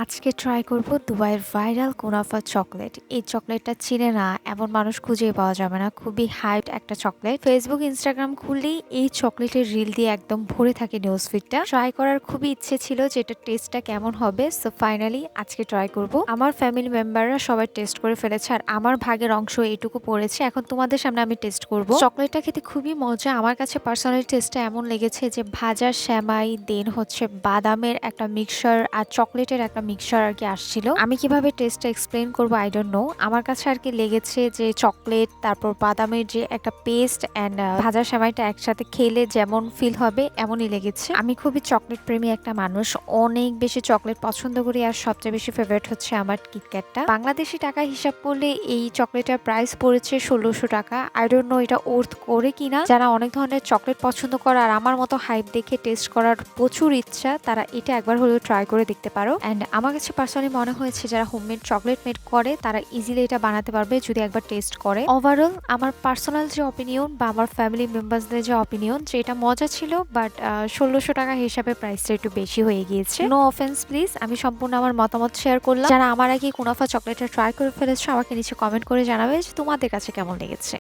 আজকে ট্রাই করব দুবাইয়ের ভাইরাল কুনাফা চকলেট। এই চকলেটটা চিনে না এমন মানুষ খুঁজেই পাওয়া যাবে না। খুবই হাইপড একটা চকলেট। ফেসবুক, ইনস্টাগ্রাম খুললেই এই চকলেটের রিল দিয়ে একদম ভরে থাকে নিউজ ফিডটা। ট্রাই করার খুবই ইচ্ছে ছিল যে এটার টেস্টটা কেমন হবে। সো ফাইনালি আজকে ট্রাই করব। আমার ফ্যামিলি মেম্বাররা সবাই টেস্ট করে ফেলেছে আর আমার ভাগের অংশ এইটুকু পড়েছে। এখন তোমাদের সামনে আমি টেস্ট করব। চকলেটটা খেতে খুবই মজা। আমার কাছে পার্সোনালি টেস্টটা এমন লেগেছে যে ভাজা সেমাই দেন হচ্ছে বাদামের একটা মিক্সচার আর চকলেটের একটা মিক্সচার আর কি আসছিল। আমি কিভাবে টেস্টটা এক্সপ্লেন করবো আই ডোন্ট নো। আমার কাছে আর কি লেগেছে যে চকলেট তারপর বাদামের যে একটা পেস্ট অ্যান্ড ভাজা সেমাইটা একসাথে খেলে যেমন ফিল হবে এমনই লেগেছে। আমি খুবই চকলেট প্রেমী একটা মানুষ, অনেক বেশি চকলেট পছন্দ করি আর সবচেয়ে বেশি ফেভারিট হচ্ছে আমার কিটক্যাটটা। বাংলাদেশি টাকা হিসাব করলে এই চকলেটের প্রাইস পড়েছে 1600 টাকা। আই ডোন্ট নো এটা ওর্থ করে কিনা। যারা অনেক ধরনের চকলেট পছন্দ করে আর আমার মতো হাইপ দেখে টেস্ট করার প্রচুর ইচ্ছা, তারা এটা একবার হলেও ট্রাই করে দেখতে পারো। অ্যান্ড আমার কাছে পার্সোনালি মনে হয়েছে যারা হোমমেড চকলেট মেড করে তারা ইজিলি এটা বানাতে পারবে যদি একবার টেস্ট করে। ওভারঅল আমার পার্সোনাল যে অপিনিয়ন বা আমার ফ্যামিলি মেম্বার্সদের যে অপিনিয়ন যে এটা মজা ছিল, বাট 1600 টাকা হিসাবে প্রাইসটা একটু বেশি হয়ে গিয়েছে। নো অফেন্স প্লিজ, আমি সম্পূর্ণ আমার মতামত শেয়ার করলাম। যারা আমার আগে কুনাফা চকলেটটা ট্রাই করে ফেলেছো আমাকে নিচে কমেন্ট করে জানাবে যে তোমাদের কাছে কেমন লেগেছে।